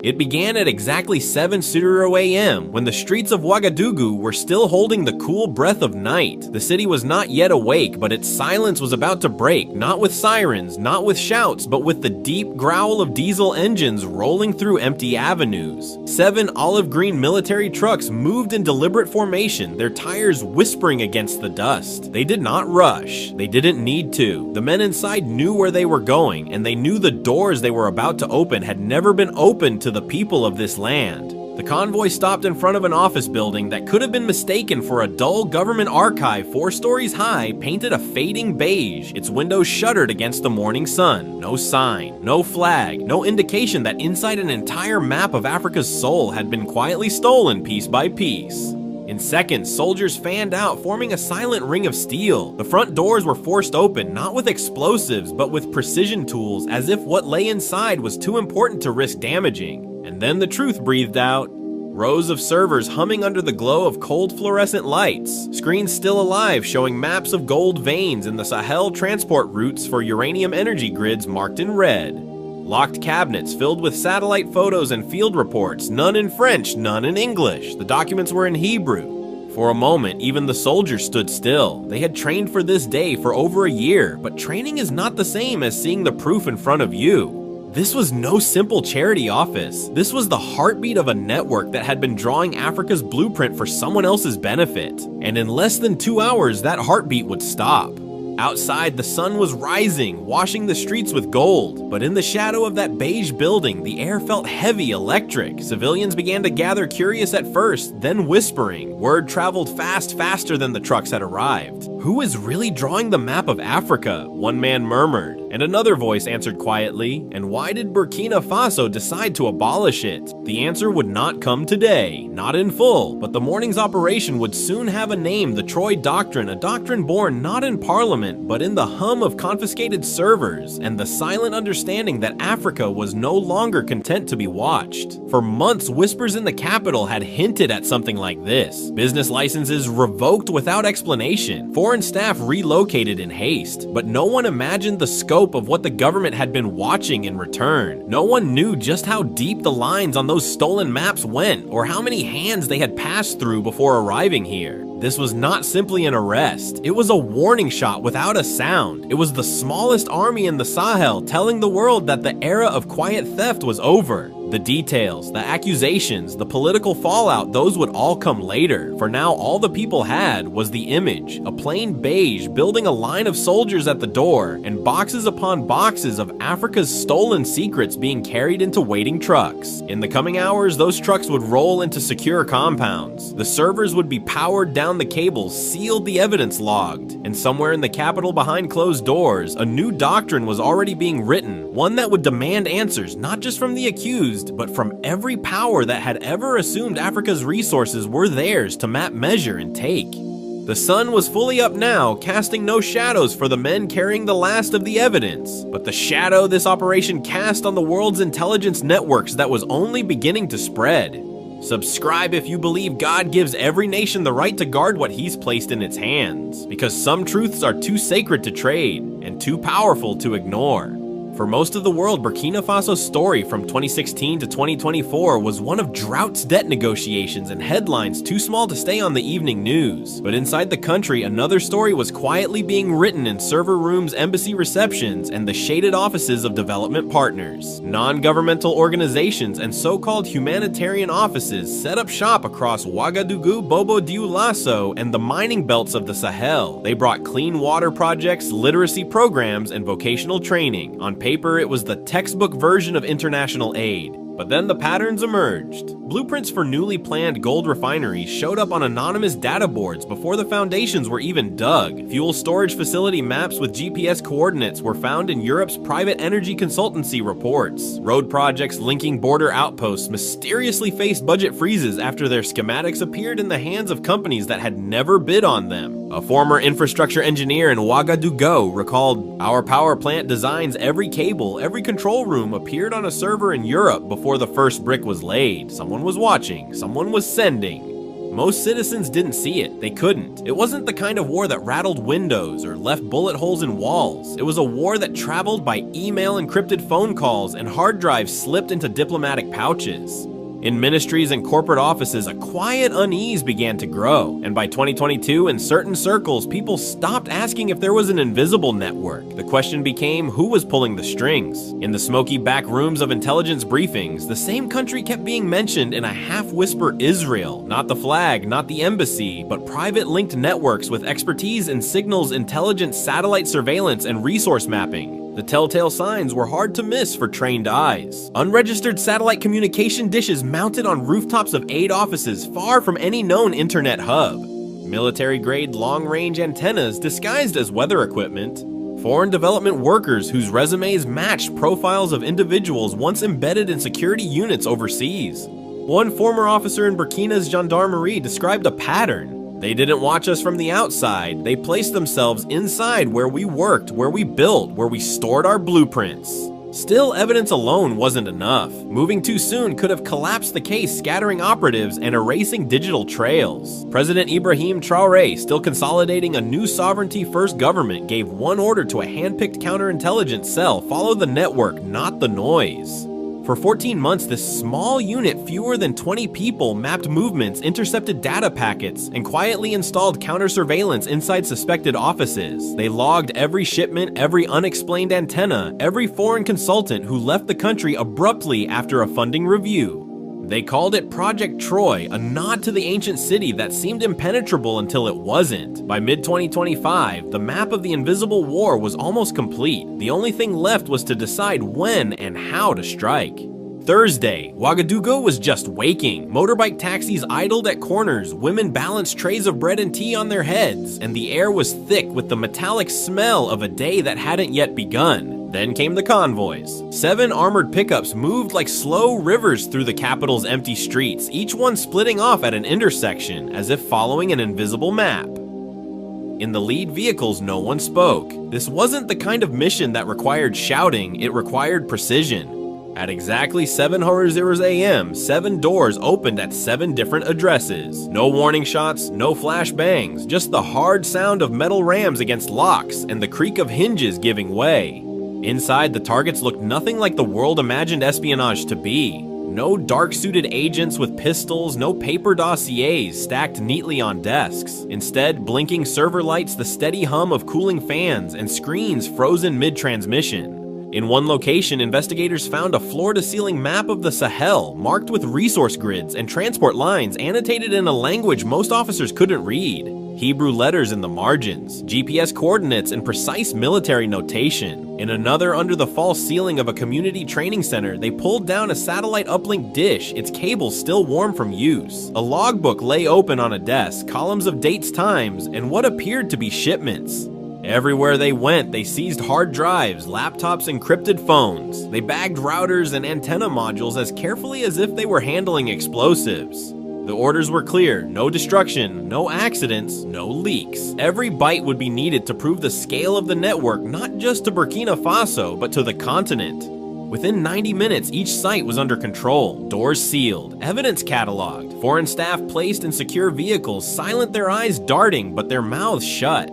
It began at exactly 7:00 a.m. when the streets of Ouagadougou were still holding the cool breath of night. The city was not yet awake, but its silence was about to break, not with sirens, not with shouts, but with the deep growl of diesel engines rolling through empty avenues. 7 olive green military trucks moved in deliberate formation, their tires whispering against the dust. They did not rush. They didn't need to. The men inside knew where they were going, and they knew the doors they were about to open had never been opened to the people of this land. The convoy stopped in front of an office building that could have been mistaken for a dull government archive 4 stories high, painted a fading beige, its windows shuttered against the morning sun. No sign, no flag, no indication that inside an entire map of Africa's soul had been quietly stolen piece by piece. In seconds, soldiers fanned out, forming a silent ring of steel. The front doors were forced open, not with explosives, but with precision tools, as if what lay inside was too important to risk damaging. And then the truth breathed out. Rows of servers humming under the glow of cold fluorescent lights. Screens still alive showing maps of gold veins in the Sahel transport routes for uranium energy grids marked in red. Locked cabinets filled with satellite photos and field reports, none in French, none in English. The documents were in Hebrew. For a moment, even the soldiers stood still. They had trained for this day for over a year, but training is not the same as seeing the proof in front of you. This was no simple charity office. This was the heartbeat of a network that had been drawing Africa's blueprint for someone else's benefit. And in less than 2 hours, that heartbeat would stop. Outside, the sun was rising, washing the streets with gold. But in the shadow of that beige building, the air felt heavy, electric. Civilians began to gather, curious at first, then whispering. Word traveled fast, faster than the trucks had arrived. Who is really drawing the map of Africa? One man murmured. And another voice answered quietly, and why did Burkina Faso decide to abolish it? The answer would not come today, not in full, but the morning's operation would soon have a name, the Troy Doctrine, a doctrine born not in parliament, but in the hum of confiscated servers, and the silent understanding that Africa was no longer content to be watched. For months, whispers in the capital had hinted at something like this. Business licenses revoked without explanation, foreign staff relocated in haste, but no one imagined the scope of what the government had been watching in return. No one knew just how deep the lines on those stolen maps went, or how many hands they had passed through before arriving here. This was not simply an arrest. It was a warning shot without a sound. It was the smallest army in the Sahel telling the world that the era of quiet theft was over. The details, the accusations, the political fallout, those would all come later. For now, all the people had was the image, a plain beige building a line of soldiers at the door, and boxes upon boxes of Africa's stolen secrets being carried into waiting trucks. In the coming hours, those trucks would roll into secure compounds. The servers would be powered down the cables, sealed, the evidence logged. And somewhere in the capital behind closed doors, a new doctrine was already being written, one that would demand answers, not just from the accused, but from every power that had ever assumed Africa's resources were theirs to map, measure, and take. The sun was fully up now, casting no shadows for the men carrying the last of the evidence. But the shadow this operation cast on the world's intelligence networks that was only beginning to spread. Subscribe if you believe God gives every nation the right to guard what He's placed in its hands, because some truths are too sacred to trade and too powerful to ignore. For most of the world, Burkina Faso's story from 2016 to 2024 was one of droughts, debt negotiations, and headlines too small to stay on the evening news. But inside the country, another story was quietly being written in server rooms, embassy receptions, and the shaded offices of development partners. Non-governmental organizations and so-called humanitarian offices set up shop across Ouagadougou, Bobo-Dioulasso, and the mining belts of the Sahel. They brought clean water projects, literacy programs, and vocational training. On paper, it was the textbook version of international aid. But then the patterns emerged. Blueprints for newly planned gold refineries showed up on anonymous data boards before the foundations were even dug. Fuel storage facility maps with GPS coordinates were found in Europe's private energy consultancy reports. Road projects linking border outposts mysteriously faced budget freezes after their schematics appeared in the hands of companies that had never bid on them. A former infrastructure engineer in Ouagadougou recalled, "Our power plant designs every cable, every control room appeared on a server in Europe before the first brick was laid. Someone was watching, someone was sending." Most citizens didn't see it, they couldn't. It wasn't the kind of war that rattled windows or left bullet holes in walls. It was a war that traveled by email, encrypted phone calls, and hard drives slipped into diplomatic pouches. In ministries and corporate offices, a quiet unease began to grow, and by 2022, in certain circles, people stopped asking if there was an invisible network. The question became, who was pulling the strings? In the smoky back rooms of intelligence briefings, the same country kept being mentioned in a half-whisper: Israel. Not the flag, not the embassy, but private linked networks with expertise in signals, intelligence, satellite surveillance, and resource mapping. The telltale signs were hard to miss for trained eyes. Unregistered satellite communication dishes mounted on rooftops of aid offices far from any known internet hub. Military-grade long-range antennas disguised as weather equipment. Foreign development workers whose resumes matched profiles of individuals once embedded in security units overseas. One former officer in Burkina's gendarmerie described a pattern. They didn't watch us from the outside, they placed themselves inside where we worked, where we built, where we stored our blueprints. Still, evidence alone wasn't enough. Moving too soon could have collapsed the case, scattering operatives and erasing digital trails. President Ibrahim Traoré, still consolidating a new sovereignty-first government, gave one order to a hand-picked counterintelligence cell: follow the network, not the noise. For 14 months, this small unit, fewer than 20 people, mapped movements, intercepted data packets, and quietly installed counter-surveillance inside suspected offices. They logged every shipment, every unexplained antenna, every foreign consultant who left the country abruptly after a funding review. They called it Project Troy, a nod to the ancient city that seemed impenetrable until it wasn't. By mid-2025, the map of the invisible war was almost complete. The only thing left was to decide when and how to strike. Thursday, Ouagadougou was just waking. Motorbike taxis idled at corners, women balanced trays of bread and tea on their heads, and the air was thick with the metallic smell of a day that hadn't yet begun. Then came the convoys. 7 armored pickups moved like slow rivers through the capital's empty streets, each one splitting off at an intersection, as if following an invisible map. In the lead vehicles, no one spoke. This wasn't the kind of mission that required shouting, it required precision. At exactly 7:00 a.m., 7 doors opened at 7 different addresses. No warning shots, no flash bangs, just the hard sound of metal rams against locks and the creak of hinges giving way. Inside, the targets looked nothing like the world imagined espionage to be. No dark-suited agents with pistols, no paper dossiers stacked neatly on desks. Instead, blinking server lights, the steady hum of cooling fans, and screens frozen mid-transmission. In one location, investigators found a floor-to-ceiling map of the Sahel, marked with resource grids and transport lines annotated in a language most officers couldn't read. Hebrew letters in the margins, GPS coordinates, and precise military notation. In another, under the false ceiling of a community training center, they pulled down a satellite uplink dish, its cables still warm from use. A logbook lay open on a desk, columns of dates, times, and what appeared to be shipments. Everywhere they went, they seized hard drives, laptops, encrypted phones. They bagged routers and antenna modules as carefully as if they were handling explosives. The orders were clear: no destruction, no accidents, no leaks. Every byte would be needed to prove the scale of the network, not just to Burkina Faso, but to the continent. Within 90 minutes, each site was under control, doors sealed, evidence cataloged, foreign staff placed in secure vehicles, silent, their eyes darting, but their mouths shut.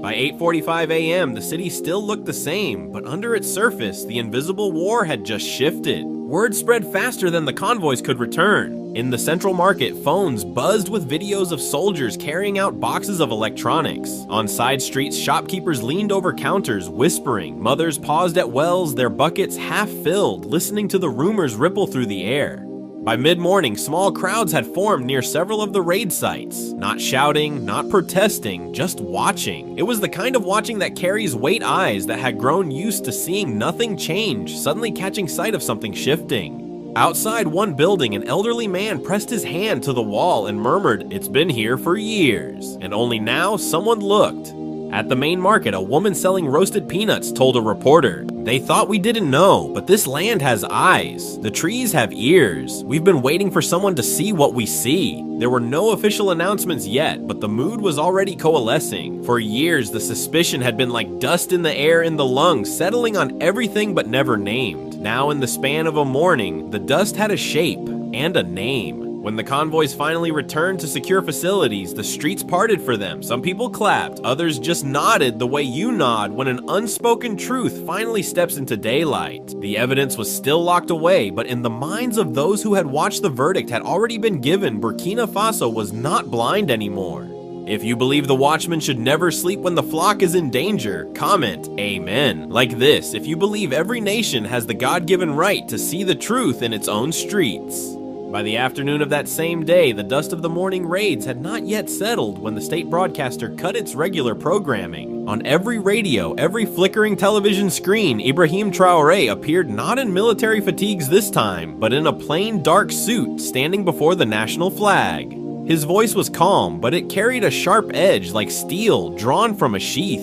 By 8:45 a.m., the city still looked the same, but under its surface, the invisible war had just shifted. Word spread faster than the convoys could return. In the central market, phones buzzed with videos of soldiers carrying out boxes of electronics. On side streets, shopkeepers leaned over counters, whispering. Mothers paused at wells, their buckets half filled, listening to the rumors ripple through the air. By mid-morning, small crowds had formed near several of the raid sites. Not shouting, not protesting, just watching. It was the kind of watching that carries weight eyes that had grown used to seeing nothing change, suddenly catching sight of something shifting. Outside one building, an elderly man pressed his hand to the wall and murmured, "It's been here for years." And only now, someone looked. At the main market, a woman selling roasted peanuts told a reporter, "They thought we didn't know, but this land has eyes. The trees have ears. We've been waiting for someone to see what we see." There were no official announcements yet, but the mood was already coalescing. For years, the suspicion had been like dust in the air in the lungs, settling on everything but never named. Now, in the span of a morning, the dust had a shape and a name. When the convoys finally returned to secure facilities, the streets parted for them. Some people clapped, others just nodded the way you nod when an unspoken truth finally steps into daylight. The evidence was still locked away, but in the minds of those who had watched the verdict had already been given, Burkina Faso was not blind anymore. If you believe the watchman should never sleep when the flock is in danger, comment amen. Like this, if you believe every nation has the God-given right to see the truth in its own streets. By the afternoon of that same day, the dust of the morning raids had not yet settled when the state broadcaster cut its regular programming. On every radio, every flickering television screen, Ibrahim Traoré appeared not in military fatigues this time, but in a plain dark suit, standing before the national flag. His voice was calm, but it carried a sharp edge like steel drawn from a sheath.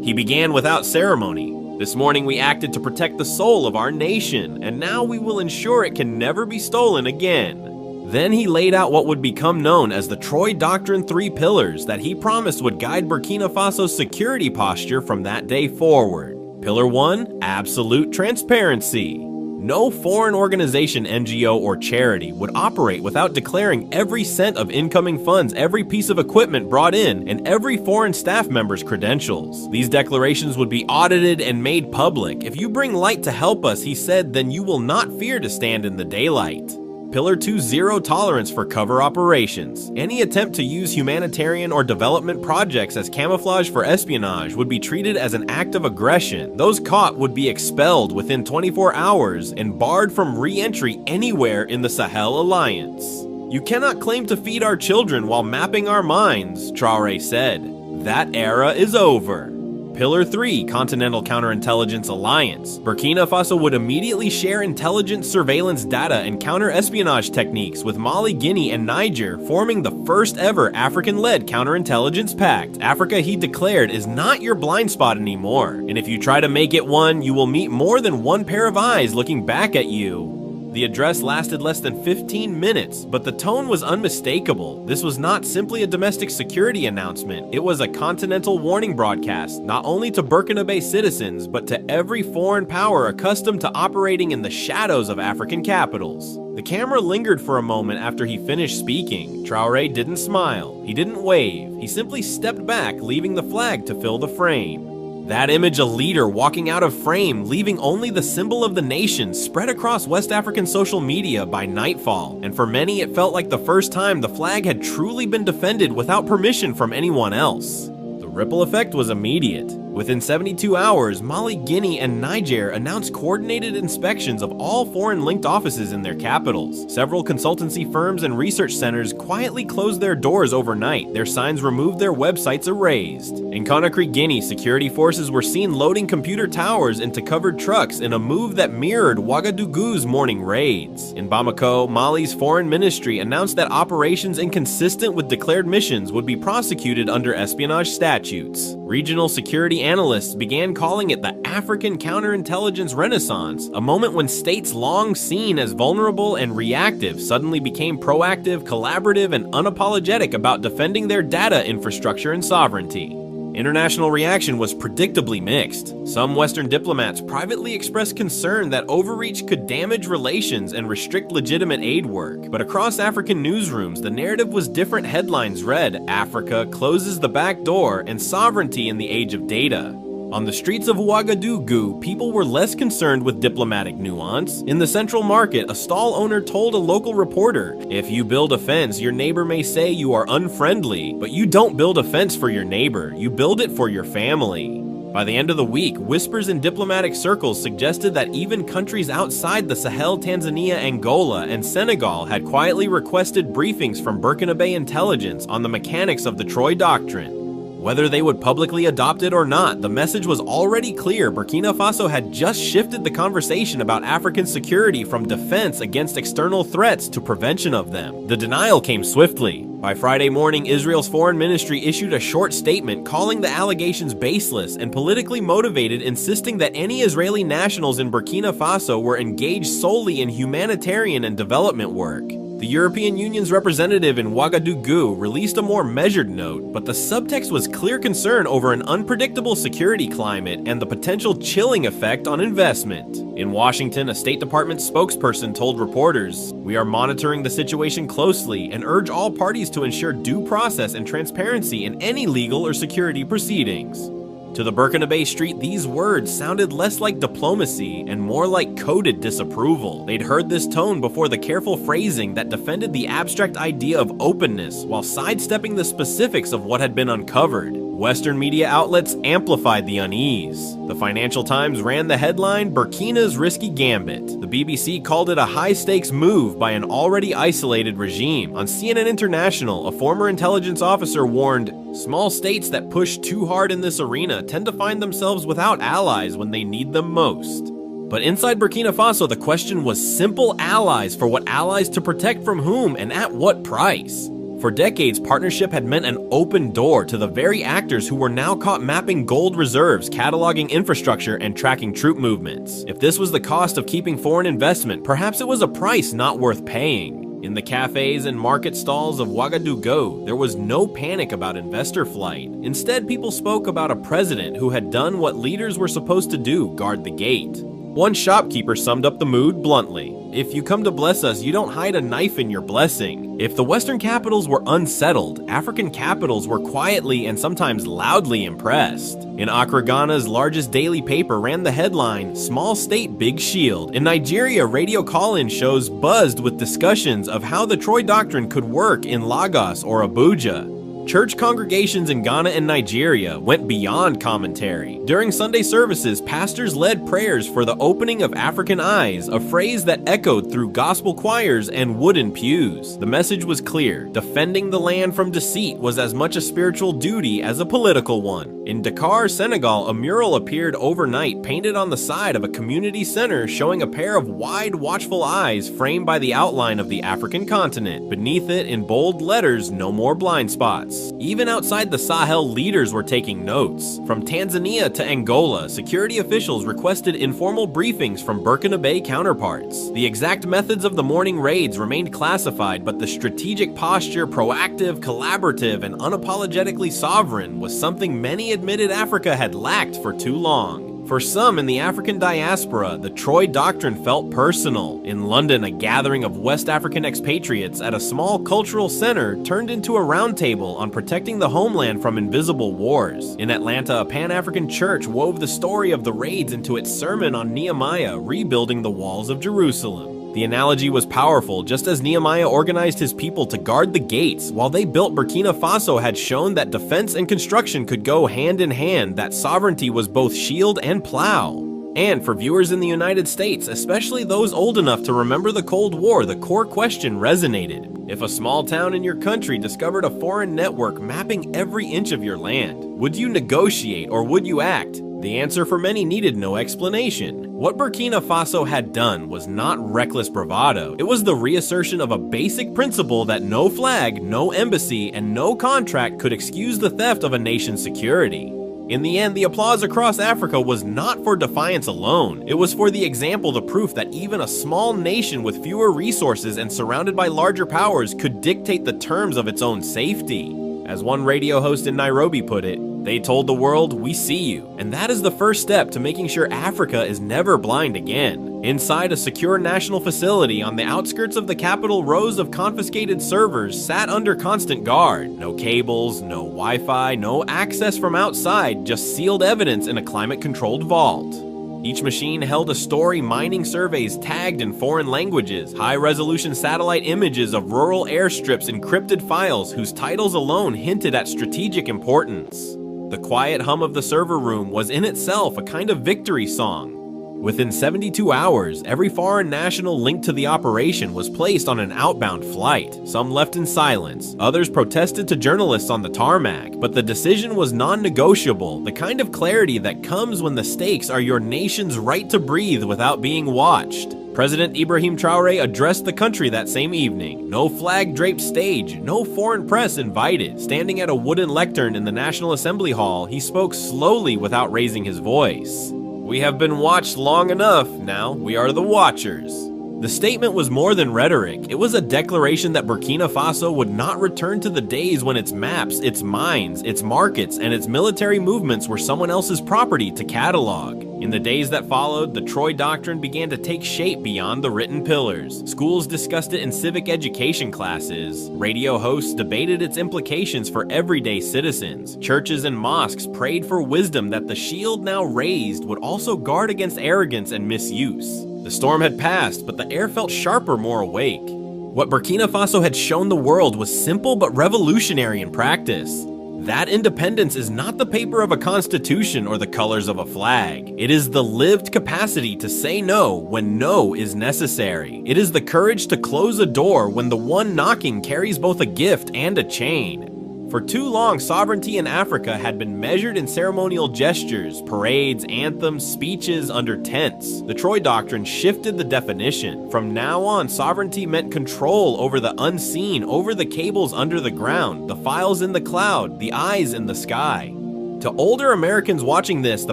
He began without ceremony. This morning we acted to protect the soul of our nation, and now we will ensure it can never be stolen again. Then he laid out what would become known as the Troy Doctrine 3 pillars that he promised would guide Burkina Faso's security posture from that day forward. Pillar 1, absolute transparency. No foreign organization, NGO, or charity would operate without declaring every cent of incoming funds, every piece of equipment brought in, and every foreign staff member's credentials. These declarations would be audited and made public. If you bring light to help us, he said, then you will not fear to stand in the daylight. Pillar 2, zero tolerance for cover operations. Any attempt to use humanitarian or development projects as camouflage for espionage would be treated as an act of aggression. Those caught would be expelled within 24 hours and barred from re-entry anywhere in the Sahel Alliance. You cannot claim to feed our children while mapping our minds, Traoré said. That era is over. Pillar 3, Continental Counterintelligence Alliance. Burkina Faso would immediately share intelligence, surveillance data, and counter-espionage techniques with Mali, Guinea, and Niger, forming the first ever African-led counterintelligence pact. Africa, he declared, is not your blind spot anymore, and if you try to make it one, you will meet more than one pair of eyes looking back at you. The address lasted less than 15 minutes, but the tone was unmistakable. This was not simply a domestic security announcement. It was a continental warning broadcast, not only to Burkina citizens, but to every foreign power accustomed to operating in the shadows of African capitals. The camera lingered for a moment after he finished speaking. Traoré didn't smile. He didn't wave. He simply stepped back, leaving the flag to fill the frame. That image, a leader walking out of frame, leaving only the symbol of the nation, spread across West African social media by nightfall, and for many it felt like the first time the flag had truly been defended without permission from anyone else. The ripple effect was immediate. Within 72 hours, Mali, Guinea, and Niger announced coordinated inspections of all foreign-linked offices in their capitals. Several consultancy firms and research centers quietly closed their doors overnight, their signs removed, their websites erased. In Conakry, Guinea, security forces were seen loading computer towers into covered trucks in a move that mirrored Ouagadougou's morning raids. In Bamako, Mali's foreign ministry announced that operations inconsistent with declared missions would be prosecuted under espionage statutes. Regional security analysts began calling it the African counterintelligence renaissance, a moment when states long seen as vulnerable and reactive suddenly became proactive, collaborative, and unapologetic about defending their data infrastructure and sovereignty. International reaction was predictably mixed. Some Western diplomats privately expressed concern that overreach could damage relations and restrict legitimate aid work. But across African newsrooms, the narrative was different. Headlines read, "Africa closes the back door," and "Sovereignty in the age of data." On the streets of Ouagadougou, people were less concerned with diplomatic nuance. In the central market, a stall owner told a local reporter, "If you build a fence, your neighbor may say you are unfriendly, but you don't build a fence for your neighbor, you build it for your family." By the end of the week, whispers in diplomatic circles suggested that even countries outside the Sahel, Tanzania, Angola, and Senegal had quietly requested briefings from Burkina intelligence on the mechanics of the Troy Doctrine. Whether they would publicly adopt it or not, the message was already clear. Burkina Faso had just shifted the conversation about African security from defense against external threats to prevention of them. The denial came swiftly. By Friday morning, Israel's foreign ministry issued a short statement calling the allegations baseless and politically motivated, insisting that any Israeli nationals in Burkina Faso were engaged solely in humanitarian and development work. The European Union's representative in Ouagadougou released a more measured note, but the subtext was clear concern over an unpredictable security climate and the potential chilling effect on investment. In Washington, a State Department spokesperson told reporters, "We are monitoring the situation closely and urge all parties to ensure due process and transparency in any legal or security proceedings." To the Burkina Faso street, these words sounded less like diplomacy and more like coded disapproval. They'd heard this tone before the careful phrasing that defended the abstract idea of openness while sidestepping the specifics of what had been uncovered. Western media outlets amplified the unease. The Financial Times ran the headline, "Burkina's Risky Gambit." The BBC called it a high-stakes move by an already isolated regime. On CNN International, a former intelligence officer warned, "Small states that push too hard in this arena tend to find themselves without allies when they need them most." But inside Burkina Faso, the question was simple allies for what allies to protect from whom and at what price. For decades, partnership had meant an open door to the very actors who were now caught mapping gold reserves, cataloging infrastructure, and tracking troop movements. If this was the cost of keeping foreign investment, perhaps it was a price not worth paying. In the cafes and market stalls of Ouagadougou, there was no panic about investor flight. Instead, people spoke about a president who had done what leaders were supposed to do, guard the gate. One shopkeeper summed up the mood bluntly. "If you come to bless us, you don't hide a knife in your blessing." If the Western capitals were unsettled, African capitals were quietly and sometimes loudly impressed. In Accra, Ghana's largest daily paper ran the headline, "Small State Big Shield." In Nigeria, radio call-in shows buzzed with discussions of how the Troy Doctrine could work in Lagos or Abuja. Church congregations in Ghana and Nigeria went beyond commentary. During Sunday services, pastors led prayers for the opening of African eyes, a phrase that echoed through gospel choirs and wooden pews. The message was clear. Defending the land from deceit was as much a spiritual duty as a political one. In Dakar, Senegal, a mural appeared overnight painted on the side of a community center showing a pair of wide, watchful eyes framed by the outline of the African continent. Beneath it, in bold letters, "No more blind spots." Even outside the Sahel, leaders were taking notes. From Tanzania to Angola, security officials requested informal briefings from Burkina Faso counterparts. The exact methods of the morning raids remained classified, but the strategic posture, proactive, collaborative, and unapologetically sovereign, was something many admitted Africa had lacked for too long. For some in the African diaspora, the Troy Doctrine felt personal. In London, a gathering of West African expatriates at a small cultural center turned into a roundtable on protecting the homeland from invisible wars. In Atlanta, a Pan-African church wove the story of the raids into its sermon on Nehemiah rebuilding the walls of Jerusalem. The analogy was powerful. Just as Nehemiah organized his people to guard the gates, while they built, Burkina Faso had shown that defense and construction could go hand in hand, that sovereignty was both shield and plow. And for viewers in the United States, especially those old enough to remember the Cold War, the core question resonated. If a small town in your country discovered a foreign network mapping every inch of your land, would you negotiate or would you act? The answer for many needed no explanation. What Burkina Faso had done was not reckless bravado. It was the reassertion of a basic principle that no flag, no embassy, and no contract could excuse the theft of a nation's security. In the end, the applause across Africa was not for defiance alone. It was for the example, the proof that even a small nation with fewer resources and surrounded by larger powers could dictate the terms of its own safety. As one radio host in Nairobi put it, "They told the world, we see you." And that is the first step to making sure Africa is never blind again. Inside a secure national facility on the outskirts of the capital, rows of confiscated servers sat under constant guard. No cables, no Wi-Fi, no access from outside, just sealed evidence in a climate-controlled vault. Each machine held a story, mining surveys tagged in foreign languages, high-resolution satellite images of rural airstrips, encrypted files whose titles alone hinted at strategic importance. The quiet hum of the server room was in itself a kind of victory song. Within 72 hours, every foreign national linked to the operation was placed on an outbound flight. Some left in silence, others protested to journalists on the tarmac, but the decision was non-negotiable, the kind of clarity that comes when the stakes are your nation's right to breathe without being watched. President Ibrahim Traoré addressed the country that same evening. No flag-draped stage, no foreign press invited. Standing at a wooden lectern in the National Assembly Hall, he spoke slowly without raising his voice. "We have been watched long enough, now we are the watchers." The statement was more than rhetoric. It was a declaration that Burkina Faso would not return to the days when its maps, its mines, its markets, and its military movements were someone else's property to catalog. In the days that followed, the Troy Doctrine began to take shape beyond the written pillars. Schools discussed it in civic education classes. Radio hosts debated its implications for everyday citizens. Churches and mosques prayed for wisdom that the shield now raised would also guard against arrogance and misuse. The storm had passed, but the air felt sharper, more awake. What Burkina Faso had shown the world was simple but revolutionary in practice. That independence is not the paper of a constitution or the colors of a flag. It is the lived capacity to say no when no is necessary. It is the courage to close a door when the one knocking carries both a gift and a chain. For too long, sovereignty in Africa had been measured in ceremonial gestures, parades, anthems, speeches under tents. The Troy Doctrine shifted the definition. From now on, sovereignty meant control over the unseen, over the cables under the ground, the files in the cloud, the eyes in the sky. To older Americans watching this, the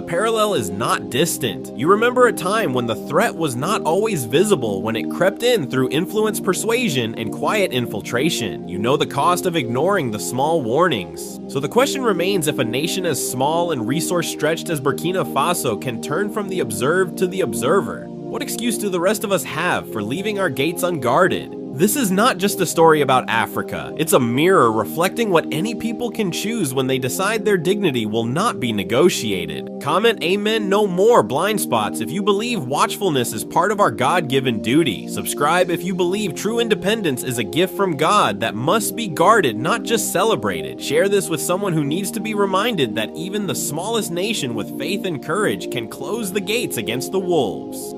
parallel is not distant. You remember a time when the threat was not always visible, when it crept in through influence, persuasion, and quiet infiltration. You know the cost of ignoring the small warnings. So the question remains if a nation as small and resource-stretched as Burkina Faso can turn from the observed to the observer. What excuse do the rest of us have for leaving our gates unguarded? This is not just a story about Africa. It's a mirror reflecting what any people can choose when they decide their dignity will not be negotiated. Comment amen no more blind spots if you believe watchfulness is part of our God-given duty. Subscribe if you believe true independence is a gift from God that must be guarded, not just celebrated. Share this with someone who needs to be reminded that even the smallest nation with faith and courage can close the gates against the wolves.